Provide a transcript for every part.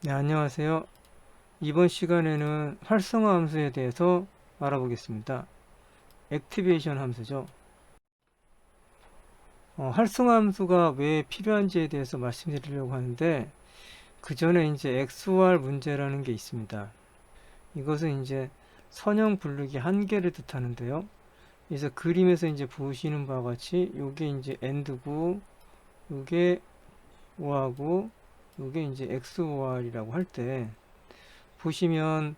네, 안녕하세요. 이번 시간에는 활성화 함수에 대해서 알아보겠습니다. 액티베이션 함수죠. 활성화 함수가 왜 필요한지에 대해서 말씀드리려고 하는데, 그 전에 이제 XOR 문제라는 게 있습니다. 이것은 이제 선형 분류기 한계를 뜻하는데요. 그래서 그림에서 이제 보시는 바와 같이 요게 이제 AND고 요게 OR하고 요게 이제 XOR이라고 할 때 보시면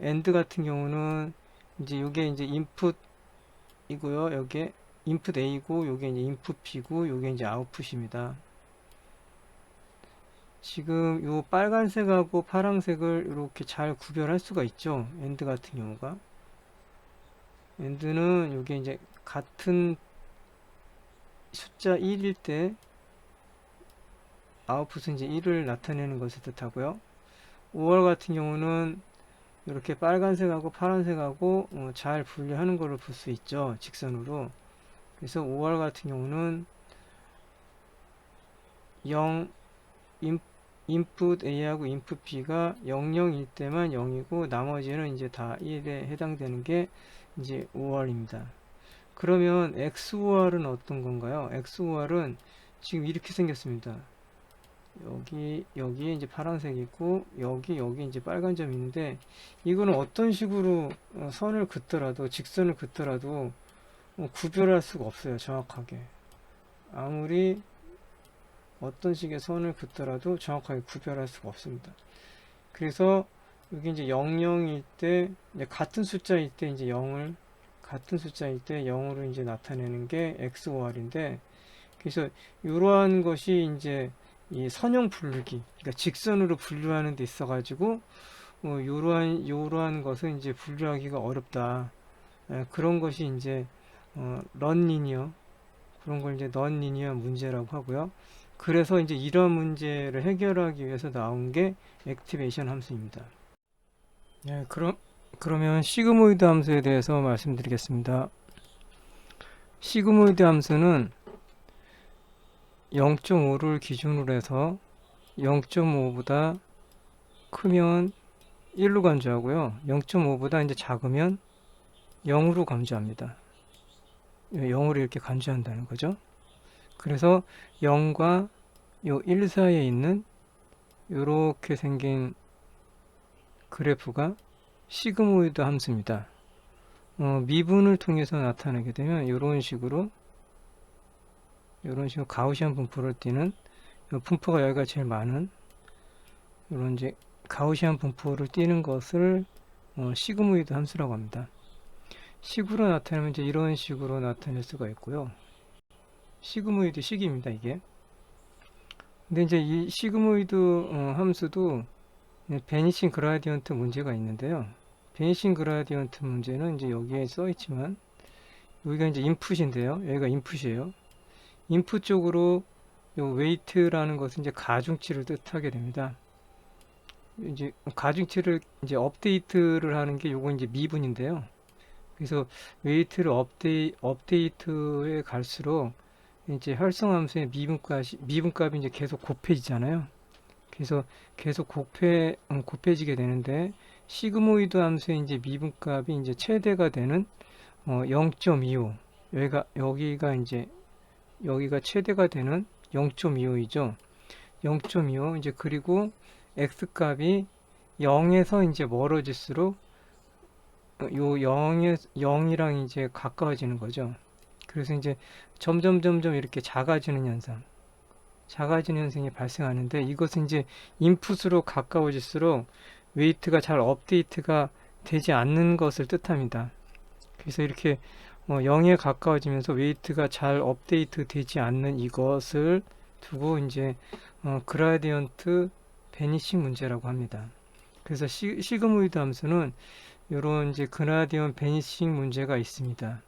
AND 같은 경우는 이제 요게 이제 인풋이고요. 여기에 인풋 A고 요게 이제 인풋 B고 요게 이제 아웃풋입니다. 지금 요 빨간색하고 파란색을 이렇게 잘 구별할 수가 있죠. AND 같은 경우가. AND는 요게 이제 같은 숫자 1일 때 아웃풋은 이제 1을 나타내는 것을 뜻하고요. OR 같은 경우는 이렇게 빨간색하고 파란색하고 잘 분리하는 걸로 볼 수 있죠. 직선으로. 그래서 5월 같은 경우는 0 인풋 A하고 인풋 B가 00일 때만 0이고 나머지는 이제 다 1에 해당되는 게 이제 5월입니다. 그러면 XOR은 어떤 건가요? XOR은 지금 이렇게 생겼습니다. 여기에 이제 파란색이고 여기 이제 빨간 점이 있는데 이거는 어떤 식으로 선을 긋더라도 직선을 긋더라도 구별할 수가 없어요. 정확하게. 아무리 어떤 식의 선을 긋더라도 정확하게 구별할 수가 없습니다. 그래서 여기 이제 00일 때 같은 숫자일 때 이제 0을 같은 숫자일 때 0으로 이제 나타내는 게 XOR인데 그래서 이러한 것이 이제 이 선형 분류기 그러니까 직선으로 분류하는 데 있어 가지고 이러한 것은 이제 분류하기가 어렵다. 그런 것이 이제 넌리니어 그런 걸 이제 넌리니어 문제라고 하고요. 그래서 이제 이런 문제를 해결하기 위해서 나온 게 액티베이션 함수입니다. 네, 그러면 시그모이드 함수에 대해서 말씀드리겠습니다. 시그모이드 함수는 0.5를 기준으로 해서 0.5보다 크면 1로 간주하고요. 0.5보다 이제 작으면 0으로 간주합니다. 0으로 이렇게 간주한다는 거죠. 그래서 0과 요 1 사이에 있는 이렇게 생긴 그래프가 시그모이드 함수입니다. 미분을 통해서 나타내게 되면 이런 식으로 가우시안 분포를 띠는 분포가 여기가 제일 많은 이런 이제 가우시안 분포를 띠는 것을 시그모이드 함수라고 합니다. 식으로 나타내면 이제 이런 식으로 나타낼 수가 있고요. 시그모이드 식입니다, 이게. 근데 이제 이 시그모이드 함수도 베니싱 그라디언트 문제가 있는데요. 베니싱 그라디언트 문제는 이제 여기에 써 있지만 여기가 이제 인풋인데요. 여기가 인풋이에요. 인풋 쪽으로 요 웨이트라는 것은 이제 가중치를 뜻하게 됩니다. 이제 가중치를 이제 업데이트를 하는 게 요거 이제 미분인데요. 그래서 웨이트를 업데이트에 갈수록 이제 활성함수의 미분값이 이제 계속 곱해지잖아요. 그래서 계속 곱해지게 되는데 시그모이드 함수의 이제 미분값이 이제 최대가 되는 0.25 여기가 최대가 되는 0.25이죠. 0.25 이제 그리고 x 값이 0에서 이제 멀어질수록 요 0이랑 이제 가까워지는 거죠. 그래서 이제 점점 이렇게 작아지는 현상이 발생하는데 이것은 이제 인풋으로 가까워질수록 웨이트가 잘 업데이트가 되지 않는 것을 뜻합니다. 그래서 이렇게 0에 가까워지면서 웨이트가 잘 업데이트 되지 않는 이것을 두고 이제 그라디언트 베니싱 문제라고 합니다. 그래서 시그모이드 함수는 이런 이제 그라디언트 베니싱 문제가 있습니다.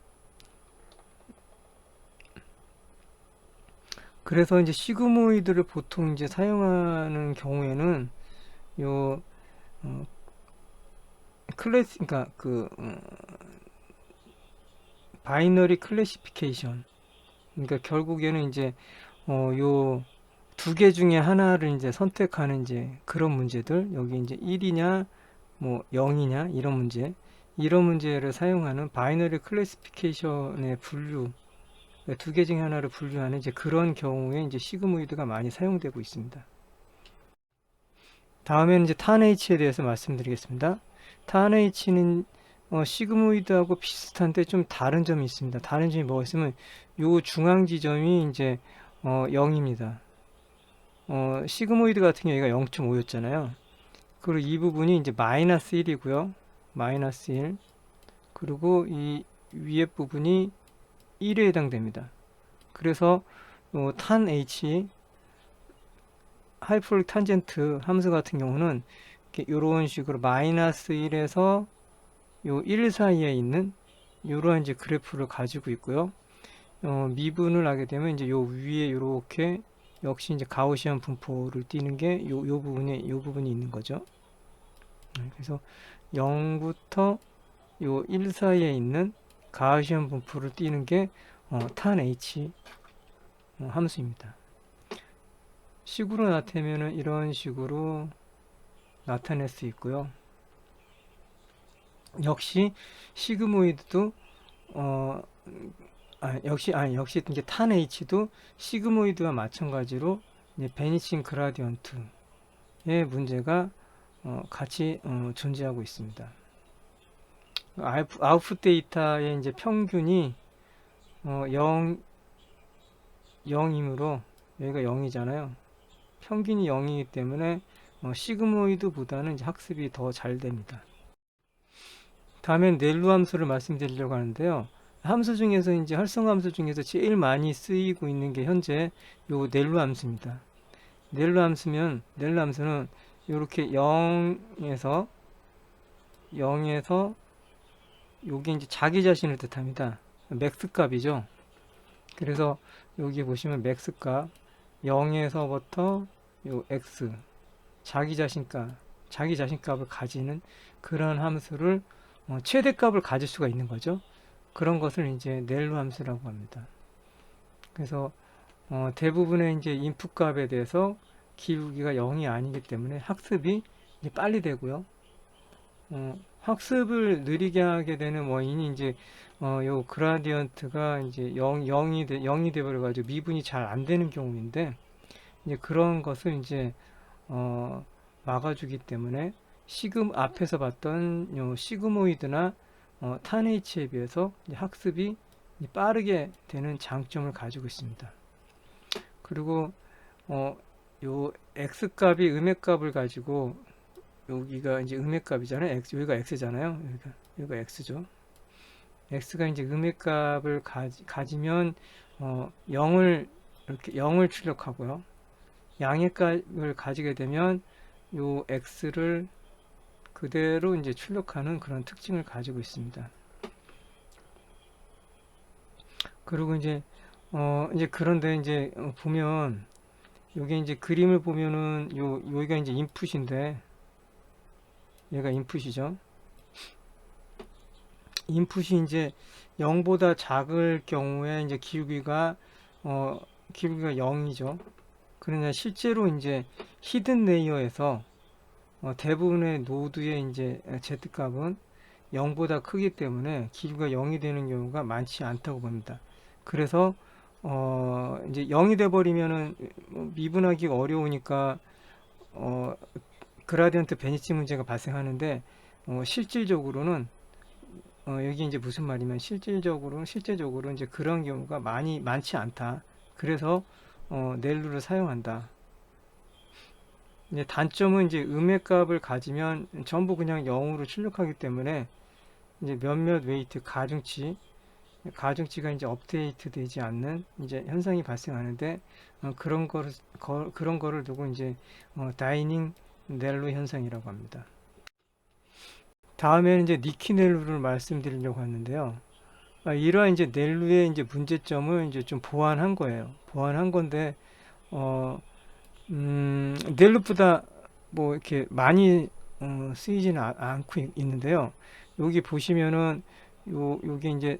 그래서 이제 시그모이드를 보통 이제 사용하는 경우에는 요 그러니까 바이너리 클래시피케이션 그러니까 결국에는 이제 요 두 개 중에 하나를 이제 선택하는 이제 그런 문제들, 여기 이제 1이냐 뭐 0이냐 이런 문제, 이런 문제를 사용하는 바이너리 클래시피케이션의 분류, 두 개 중에 하나를 분류하는 이제 그런 경우에 이제 시그모이드가 많이 사용되고 있습니다. 다음에는 이제 탄 H에 대해서 말씀드리겠습니다. 탄 H는 시그모이드하고 비슷한데 좀 다른 점이 있습니다. 다른 점이 뭐가 있으면 요 중앙 지점이 이제 0입니다. 시그모이드 같은 경우가 0.5였잖아요. 그리고 이 부분이 이제 마이너스 1이고요. 마이너스 1. 그리고 이 위에 부분이 1에 해당됩니다. 그래서 탄 H 하이퍼볼릭 탄젠트 함수 같은 경우는 이런 식으로 마이너스 1에서 요 1 사이에 있는 이러한 이제 그래프를 가지고 있고요. 미분을 하게 되면 이제 요 위에 이렇게 역시 이제 가우시안 분포를 띄는 게 요 부분이 있는 거죠. 그래서 0부터 요 1 사이에 있는 가우시안 분포를 띄는 게 탄 H 함수입니다. 식으로 나타내면은 이런 식으로 나타낼 수 있고요. 역시 시그모이드도 역시 이제 탄 H도 시그모이드와 마찬가지로 이제 베니싱 그라디언트의 문제가 같이 존재하고 있습니다. 아웃풋 데이터의 이제 평균이 0이므로 여기가 0이잖아요. 평균이 0이기 때문에 시그모이드보다는 이제 학습이 더 잘 됩니다. 다음엔 넬루 함수를 말씀드리려고 하는데요. 함수 중에서 이제 활성화 함수 중에서 제일 많이 쓰이고 있는 게 현재 요 넬루 함수입니다. 넬루 함수는 이렇게 0에서 요게 이제 자기 자신을 뜻합니다. 맥스 값이죠. 그래서 여기 보시면 맥스 값 0에서부터 요 x 자기 자신값을 가지는 그런 함수를 최대값을 가질 수가 있는 거죠. 그런 것을 이제 넬루 함수라고 합니다. 그래서 대부분의 이제 인풋 값에 대해서 기울기가 0이 아니기 때문에 학습이 이제 빨리 되고요. 학습을 느리게 하게 되는 원인이 이제 요 그라디언트가 이제 0이 돼버려 가지고 미분이 잘 안 되는 경우인데, 이제 그런 것을 이제 막아주기 때문에 앞에서 봤던 요 시그모이드나 탄 H에 비해서 학습이 빠르게 되는 장점을 가지고 있습니다. 그리고 요 x 값이 음의 값을 가지고, 여기가 이제 음의 값이잖아요. 여기가 x잖아요. 여기가 x죠. x가 이제 음의 값을 가지면 0을 이렇게 0을 출력하고요. 양의 값을 가지게 되면 요 x를 그대로 이제 출력하는 그런 특징을 가지고 있습니다. 그리고 이제 그런데 이제 보면 요게 이제 그림을 보면은 여기가 이제 인풋인데, 얘가 인풋이죠. 인풋이 이제 0보다 작을 경우에 이제 기울기가 0이죠. 그러나 실제로 이제 히든 레이어에서 대부분의 노드의 이제 Z값은 0보다 크기 때문에 기울기가 0이 되는 경우가 많지 않다고 봅니다. 그래서 이제 0이 돼 버리면은 미분하기가 어려우니까 그라디언트 베니시 문제가 발생하는데, 실질적으로는 여기 이제 무슨 말이면 실제적으로 이제 그런 경우가 많지 않다. 그래서 넬루를 사용한다. 이제 단점은 이제 음의 값을 가지면 전부 그냥 0으로 출력하기 때문에 이제 몇몇 웨이트 가중치가 이제 업데이트 되지 않는 이제 현상이 발생하는데, 그런 거를 두고 이제 다이닝 넬루 현상이라고 합니다. 다음에는 이제 니키 넬루를 말씀드리려고 하는데요. 이러한 이제 넬루의 이제 문제점을 이제 좀 보완한 거예요. 보완한 건데, 넬루보다 뭐 이렇게 많이 쓰이지는 않고 있는데요. 여기 보시면은 요게 이제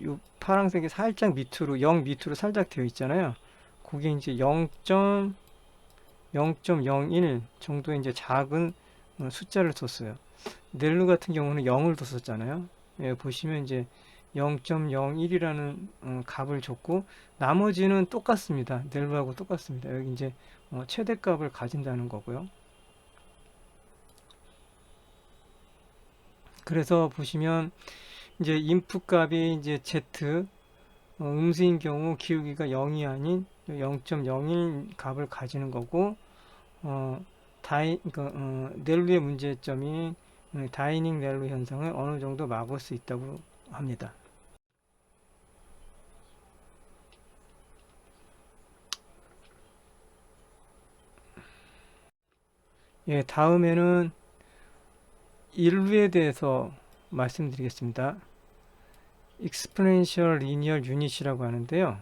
요 파란색이 살짝 밑으로 0 밑으로 살짝 되어 있잖아요. 그게 이제 0.01 정도의 이제 작은 숫자를 뒀어요. 넬루 같은 경우는 0을 뒀었잖아요. 예, 보시면 이제 0.01이라는 값을 줬고 나머지는 똑같습니다. 넬루하고 똑같습니다. 여기 이제 최대값을 가진다는 거고요. 그래서 보시면 이제 인풋 값이 이제 Z 음수인 경우 기울기가 0이 아닌 0.01 값을 가지는 거고 넬루의 문제점이 다이닝 넬루 현상을 어느 정도 막을 수 있다고 합니다. 예, 다음에는 인류에 대해서 말씀드리겠습니다. Exponential Linear Unit이라고 하는데요.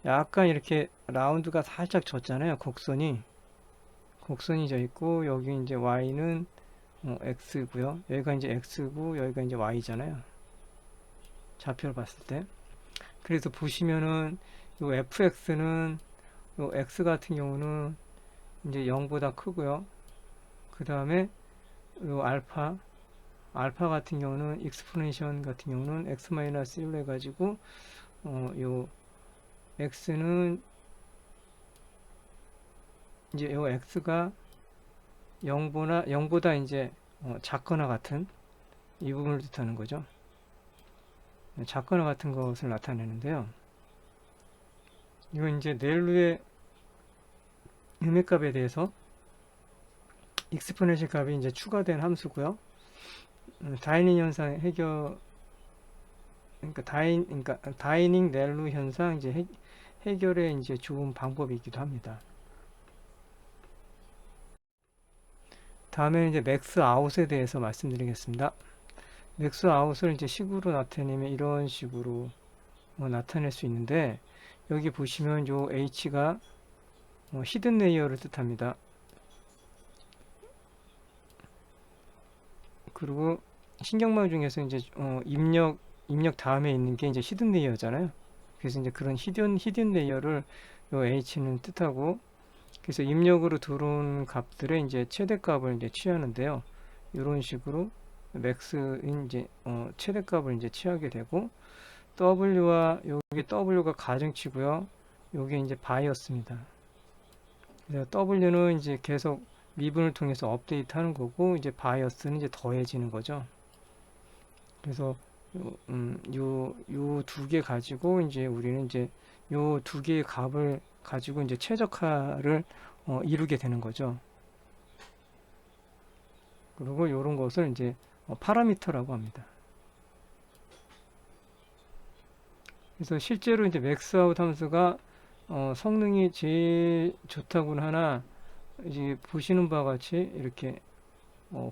약간 이렇게 라운드가 살짝 졌잖아요. 곡선이 져 있고 여기 이제 y는 x고요. 여기가 이제 x고 여기가 이제 y잖아요. 좌표를 봤을 때. 그래서 보시면은 요 fx는 요 x 같은 경우는 이제 0보다 크고요. 그 다음에 요 알파 같은 경우는 익스포넨션 같은 경우는 x-1로 해가지고 요 x는 이제 요 x가 0보다 이제 작거나 같은 이 부분을 뜻하는 거죠. 작거나 같은 것을 나타내는데요. 이건 이제 넬루의 음의 값에 대해서 익스포넨셜 값이 이제 추가된 함수고요. 다이닝 현상 그러니까 다이닝 넬루 현상 이제 해결에 이제 좋은 방법이기도 합니다. 다음에 이제 맥스 아웃에 대해서 말씀드리겠습니다. 맥스 아웃을 이제 식으로 나타내면 이런 식으로 나타낼 수 있는데 여기 보시면 요 H가 히든 레이어를 뜻합니다. 그리고 신경망 중에서 이제 입력 다음에 있는 게 이제 히든 레이어잖아요. 그래서 이제 그런 히든 레이어를 요 H는 뜻하고 그래서 입력으로 들어온 값들의 이제 최대값을 이제 취하는데요. 이런 식으로 맥스인 이제 최대값을 이제 취하게 되고 W와 여기 W가 가정치고요. 요게 이제 바이어스입니다. 그래서 W는 이제 계속 미분을 통해서 업데이트 하는 거고 이제 바이어스는 이제 더해지는 거죠. 그래서 요 두 개 가지고 이제 우리는 이제 요 두 개의 값을 가지고 이제 최적화를 이루게 되는 거죠. 그리고 이런 것을 이제 파라미터라고 합니다. 그래서 실제로 이제 맥스아웃 함수가 성능이 제일 좋다고는 하나 이제 보시는 바와 같이 이렇게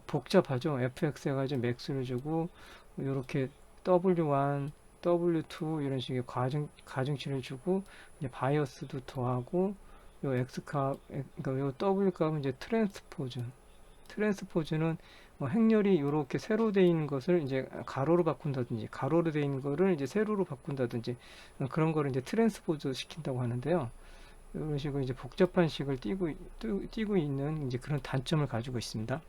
복잡하죠. fx 해가지고 맥스를 주고 이렇게 w1, w2 이런 식의 가중치를 주고 이제 바이어스도 더하고 요 x 값, 그러니까 요 w 값은 이제 트랜스포즈는 행렬이 이렇게 세로 되어 있는 것을 이제 가로로 바꾼다든지 가로로 되어 있는 거를 이제 세로로 바꾼다든지 그런 거를 이제 트랜스포즈 시킨다고 하는데요. 이런 식으로 이제 복잡한 식을 띄고 있는 이제 그런 단점을 가지고 있습니다.